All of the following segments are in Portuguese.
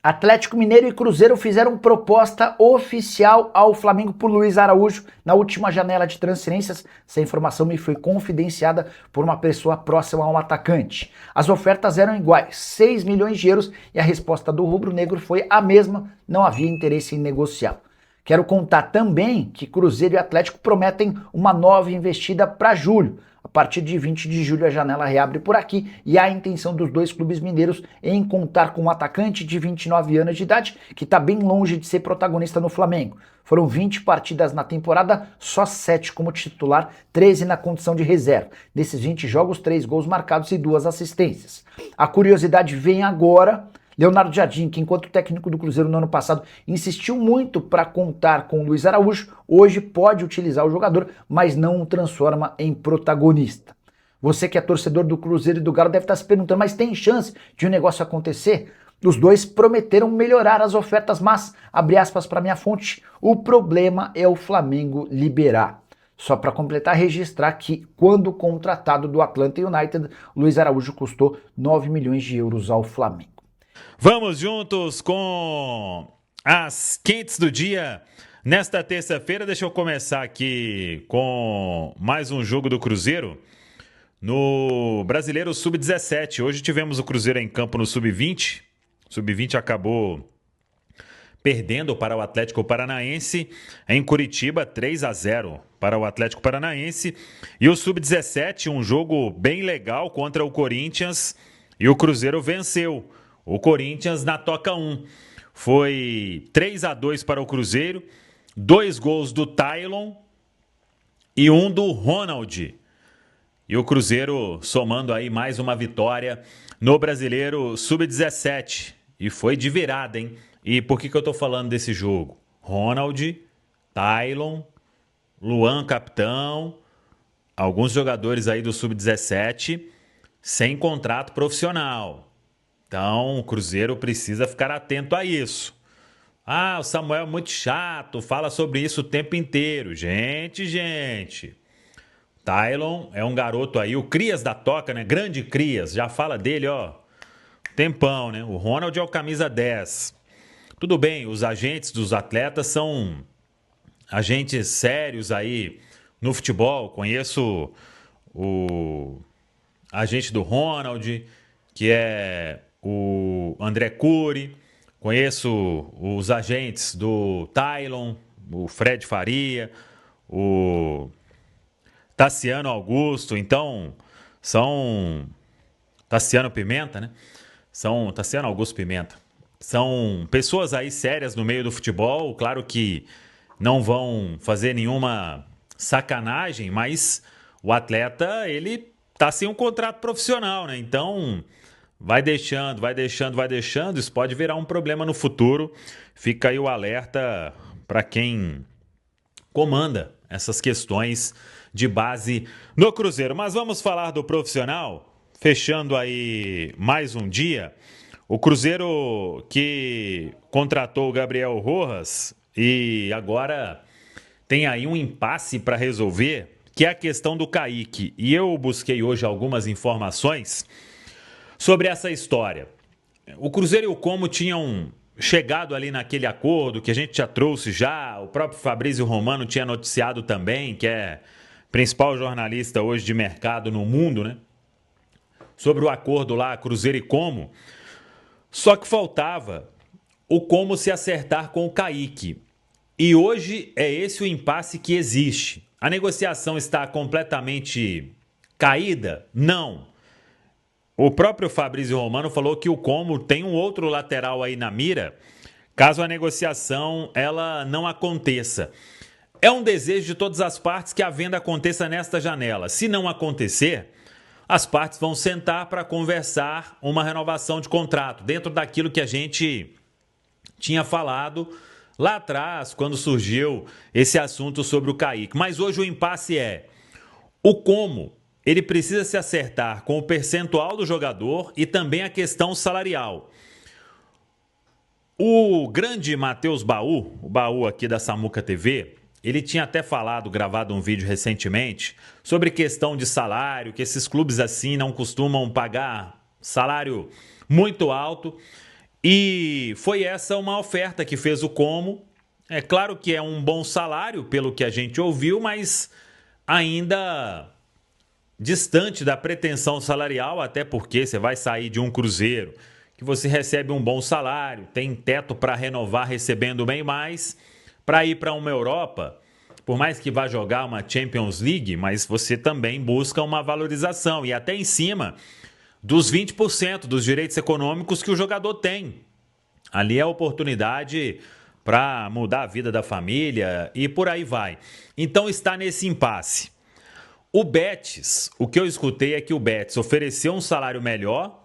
Atlético Mineiro e Cruzeiro fizeram proposta oficial ao Flamengo por Luiz Araújo na última janela de transferências. Essa informação me foi confidenciada por uma pessoa próxima ao atacante. As ofertas eram iguais, 6 milhões de euros, e a resposta do rubro-negro foi a mesma, não havia interesse em negociar. Quero contar também que Cruzeiro e Atlético prometem uma nova investida para julho. A partir de 20 de julho a janela reabre por aqui e há a intenção dos dois clubes mineiros em contar com um atacante de 29 anos de idade que está bem longe de ser protagonista no Flamengo. Foram 20 partidas na temporada, só 7 como titular, 13 na condição de reserva. Desses 20 jogos, 3 gols marcados e 2 assistências. A curiosidade vem agora. Leonardo Jardim, que enquanto técnico do Cruzeiro no ano passado insistiu muito para contar com o Luiz Araújo, hoje pode utilizar o jogador, mas não o transforma em protagonista. Você que é torcedor do Cruzeiro e do Galo deve estar se perguntando, mas tem chance de um negócio acontecer? Os dois prometeram melhorar as ofertas, mas, abre aspas para minha fonte, o problema é o Flamengo liberar. Só para completar, registrar que, quando contratado do Atlanta United, Luiz Araújo custou 9 milhões de euros ao Flamengo. Vamos juntos com as quentes do dia. Nesta terça-feira, deixa eu começar aqui com mais um jogo do Cruzeiro no Brasileiro Sub-17. Hoje tivemos o Cruzeiro em campo no Sub-20. O Sub-20 acabou perdendo para o Atlético Paranaense em Curitiba, 3-0 para o Atlético Paranaense. E o Sub-17, um jogo bem legal contra o Corinthians, e o Cruzeiro venceu o Corinthians na Toca 1. Foi 3-2 para o Cruzeiro, 2 gols do Tailon e 1 do Ronald. E o Cruzeiro somando aí mais uma vitória no Brasileiro Sub-17. E foi de virada, hein? E por que eu tô falando desse jogo? Ronald, Tailon, Luan, capitão, alguns jogadores aí do Sub-17 sem contrato profissional. Então, o Cruzeiro precisa ficar atento a isso. Ah, o Samuel é muito chato, fala sobre isso o tempo inteiro. Gente. Tailon é um garoto aí, o Crias da Toca, né? Grande Crias, já fala dele, ó. Tempão, né? O Ronald é o camisa 10. Tudo bem, os agentes dos atletas são agentes sérios aí no futebol. Conheço o agente do Ronald, que é o André Cury, conheço os agentes do Tailon, o Fred Faria, o Tassiano Augusto, então são Tassiano Pimenta, né? São Tassiano Augusto Pimenta. São pessoas aí sérias no meio do futebol, claro que não vão fazer nenhuma sacanagem, mas o atleta, ele tá sem um contrato profissional, né? Então, vai deixando, isso pode virar um problema no futuro. Fica aí o alerta para quem comanda essas questões de base no Cruzeiro. Mas vamos falar do profissional, fechando aí mais um dia. O Cruzeiro que contratou o Gabriel Rojas e agora tem aí um impasse para resolver, que é a questão do Kaique. E eu busquei hoje algumas informações sobre essa história. O Cruzeiro e o Como tinham chegado ali naquele acordo que a gente já trouxe já, o próprio Fabrício Romano tinha noticiado também, que é principal jornalista hoje de mercado no mundo, né? Sobre o acordo lá, Cruzeiro e Como. Só que faltava o Como se acertar com o Kaique. E hoje é esse o impasse que existe. A negociação está completamente caída? Não. O próprio Fabrício Romano falou que o Como tem um outro lateral aí na mira, caso a negociação ela não aconteça. É um desejo de todas as partes que a venda aconteça nesta janela. Se não acontecer, as partes vão sentar para conversar uma renovação de contrato, dentro daquilo que a gente tinha falado lá atrás, quando surgiu esse assunto sobre o Kaique. Mas hoje o impasse é o Como. Ele precisa se acertar com o percentual do jogador e também a questão salarial. O grande Matheus Baú, o Baú aqui da Samuca TV, ele tinha até falado, gravado um vídeo recentemente, sobre questão de salário, que esses clubes assim não costumam pagar salário muito alto. E foi essa uma oferta que fez o Como. É claro que é um bom salário, pelo que a gente ouviu, mas ainda distante da pretensão salarial, até porque você vai sair de um Cruzeiro, que você recebe um bom salário, tem teto para renovar recebendo bem mais, para ir para uma Europa, por mais que vá jogar uma Champions League, mas você também busca uma valorização e até em cima dos 20% dos direitos econômicos que o jogador tem. Ali é a oportunidade para mudar a vida da família e por aí vai. Então está nesse impasse. O Betis, o que eu escutei é que o Betis ofereceu um salário melhor,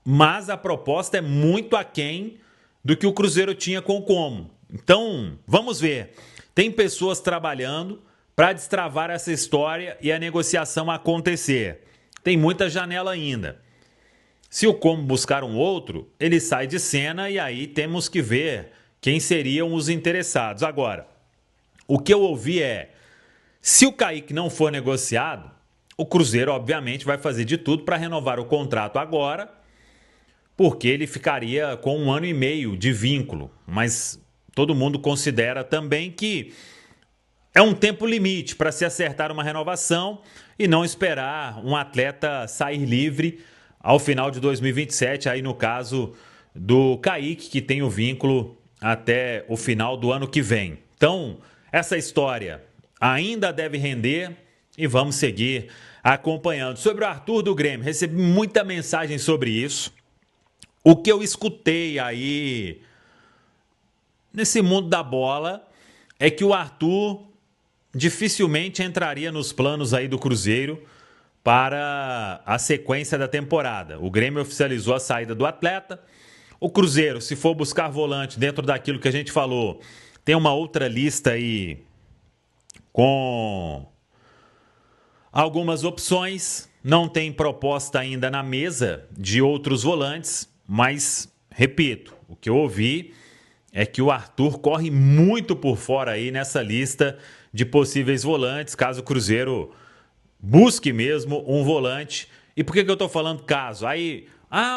mas a proposta é muito aquém do que o Cruzeiro tinha com o Como. Então, vamos ver. Tem pessoas trabalhando para destravar essa história e a negociação acontecer. Tem muita janela ainda. Se o Como buscar um outro, ele sai de cena e aí temos que ver quem seriam os interessados. Agora, o que eu ouvi é, se o Kaique não for negociado, o Cruzeiro obviamente vai fazer de tudo para renovar o contrato agora, porque ele ficaria com 1 ano e meio de vínculo. Mas todo mundo considera também que é um tempo limite para se acertar uma renovação e não esperar um atleta sair livre ao final de 2027, aí no caso do Kaique, que tem o vínculo até o final do ano que vem. Então, essa história ainda deve render e vamos seguir acompanhando. Sobre o Arthur do Grêmio, recebi muita mensagem sobre isso. O que eu escutei aí nesse mundo da bola é que o Arthur dificilmente entraria nos planos aí do Cruzeiro para a sequência da temporada. O Grêmio oficializou a saída do atleta. O Cruzeiro, se for buscar volante dentro daquilo que a gente falou, tem uma outra lista aí com algumas opções. Não tem proposta ainda na mesa de outros volantes, mas, repito, o que eu ouvi é que o Arthur corre muito por fora aí nessa lista de possíveis volantes, caso o Cruzeiro busque mesmo um volante. E por que eu estou falando caso? Aí,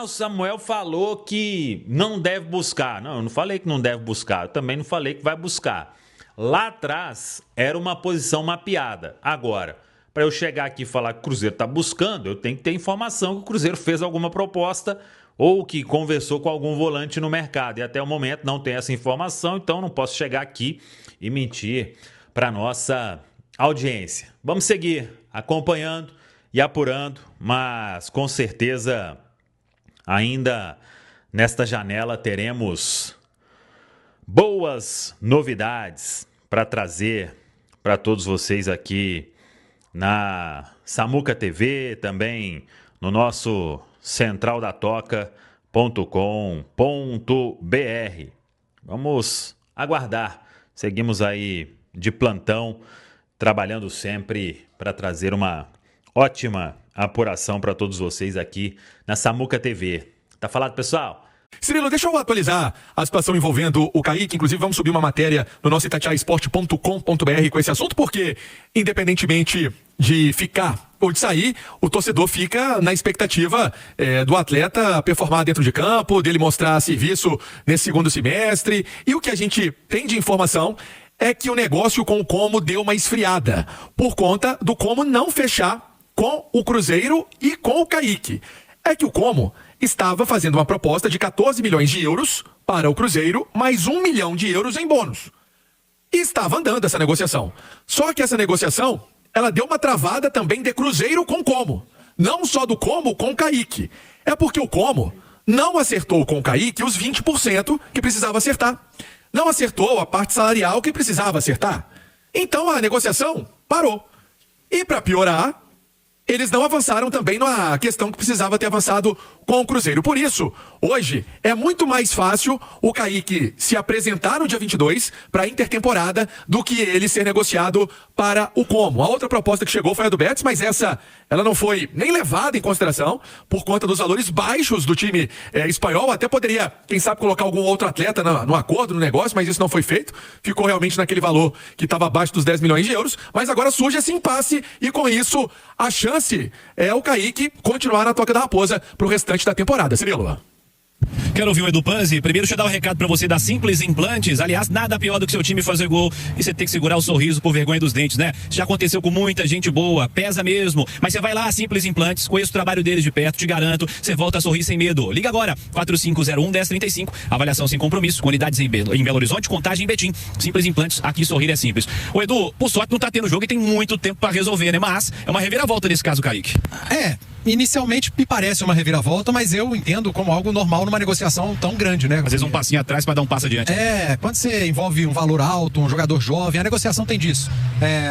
o Samuel falou que não deve buscar. Não, eu não falei que não deve buscar, eu também não falei que vai buscar. Lá atrás era uma posição mapeada. Agora, para eu chegar aqui e falar que o Cruzeiro está buscando, eu tenho que ter informação que o Cruzeiro fez alguma proposta ou que conversou com algum volante no mercado. E até o momento não tem essa informação, então não posso chegar aqui e mentir para nossa audiência. Vamos seguir acompanhando e apurando, mas com certeza ainda nesta janela teremos boas novidades para trazer para todos vocês aqui na Samuca TV, também no nosso centraldatoca.com.br. Vamos aguardar. Seguimos aí de plantão, trabalhando sempre para trazer uma ótima apuração para todos vocês aqui na Samuca TV. Tá falado, pessoal? Cirilo, deixa eu atualizar a situação envolvendo o Kaique. Inclusive, vamos subir uma matéria no nosso itatiaesporte.com.br com esse assunto, porque, independentemente de ficar ou de sair, o torcedor fica na expectativa do atleta performar dentro de campo, dele mostrar serviço nesse segundo semestre. E o que a gente tem de informação é que o negócio com o Como deu uma esfriada, por conta do Como não fechar com o Cruzeiro e com o Kaique. É que o Como estava fazendo uma proposta de 14 milhões de euros para o Cruzeiro, mais 1 milhão de euros em bônus. E estava andando essa negociação. Só que essa negociação, ela deu uma travada também de Cruzeiro com Como. Não só do Como com o Kaique. É porque o Como não acertou com o Kaique os 20% que precisava acertar. Não acertou a parte salarial que precisava acertar. Então a negociação parou. E para piorar, eles não avançaram também na questão que precisava ter avançado com o Cruzeiro. Por isso, hoje é muito mais fácil o Kaique se apresentar no dia 22 para a intertemporada do que ele ser negociado para o Como. A outra proposta que chegou foi a do Betis, mas essa ela não foi nem levada em consideração por conta dos valores baixos do time espanhol. Até poderia, quem sabe, colocar algum outro atleta no acordo, no negócio, mas isso não foi feito. Ficou realmente naquele valor que estava abaixo dos 10 milhões de euros. Mas agora surge esse impasse e com isso a chance é o Kaique continuar na Toca da Raposa para o restante da temporada. Cirilo. Quero ouvir o Edu Panzi. Primeiro, deixa eu dar um recado pra você da Simples Implantes. Aliás, nada pior do que seu time fazer gol e você ter que segurar o sorriso por vergonha dos dentes, né? Já aconteceu com muita gente boa, pesa mesmo. Mas você vai lá, Simples Implantes, conheço o trabalho deles de perto, te garanto, você volta a sorrir sem medo. Liga agora, 4501-1035. Avaliação sem compromisso, com unidades em Belo Horizonte, Contagem em Betim. Simples Implantes, aqui sorrir é simples. O Edu, por sorte, não tá tendo jogo e tem muito tempo pra resolver, né? Mas é uma reviravolta nesse caso, Kaique. Inicialmente me parece uma reviravolta, mas eu entendo como algo normal numa negociação tão grande, né? Às vezes um passinho atrás pra dar um passo adiante. Quando você envolve um valor alto, um jogador jovem, a negociação tem disso.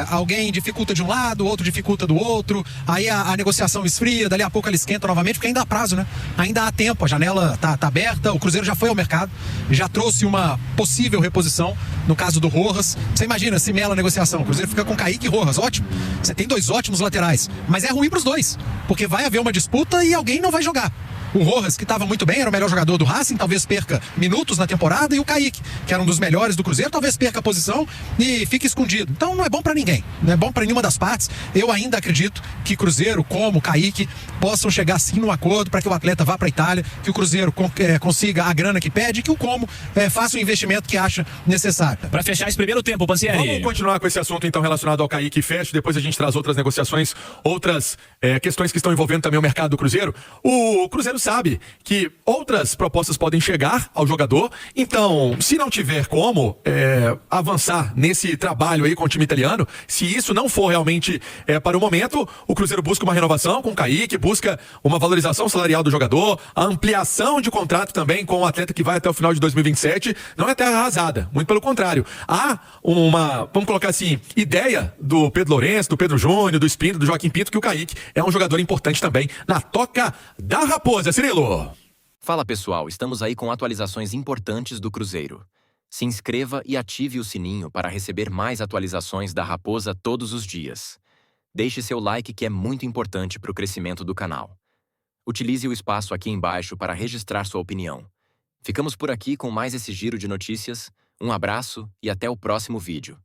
Alguém dificulta de um lado, outro dificulta do outro, aí a negociação esfria, dali a pouco ela esquenta novamente, porque ainda há prazo, né? Ainda há tempo, a janela tá aberta, o Cruzeiro já foi ao mercado, já trouxe uma possível reposição, no caso do Rojas. Você imagina, se mela a negociação, o Cruzeiro fica com Kaique e Rojas, ótimo. Você tem dois ótimos laterais, mas é ruim pros dois, porque vai haver uma disputa e alguém não vai jogar. O Rojas, que estava muito bem, era o melhor jogador do Racing, talvez perca minutos na temporada, e o Kaique, que era um dos melhores do Cruzeiro, talvez perca a posição e fique escondido. Então não é bom para ninguém, não é bom para nenhuma das partes. Eu ainda acredito que Cruzeiro, como Kaique, possam chegar sim num acordo para que o atleta vá para a Itália, que o Cruzeiro consiga a grana que pede, que o Como faça o investimento que acha necessário. Para fechar esse primeiro tempo, Pansieri. Vamos continuar com esse assunto então relacionado ao Kaique e fecho, depois a gente traz outras negociações, outras questões que estão envolvendo também o mercado do Cruzeiro. O Cruzeiro sabe que outras propostas podem chegar ao jogador, então se não tiver como avançar nesse trabalho aí com o time italiano, se isso não for realmente para o momento, o Cruzeiro busca uma renovação com o Kaique, busca uma valorização salarial do jogador, a ampliação de contrato também com o atleta que vai até o final de 2027, não é terra arrasada, muito pelo contrário. Há uma, vamos colocar assim, ideia do Pedro Lourenço, do Pedro Júnior, do Espírito, do Joaquim Pinto, que o Kaique é um jogador importante também na Toca da Raposa. Cirilo. Fala pessoal, estamos aí com atualizações importantes do Cruzeiro. Se inscreva e ative o sininho para receber mais atualizações da Raposa todos os dias. Deixe seu like, que é muito importante para o crescimento do canal. Utilize o espaço aqui embaixo para registrar sua opinião. Ficamos por aqui com mais esse giro de notícias. Um abraço e até o próximo vídeo.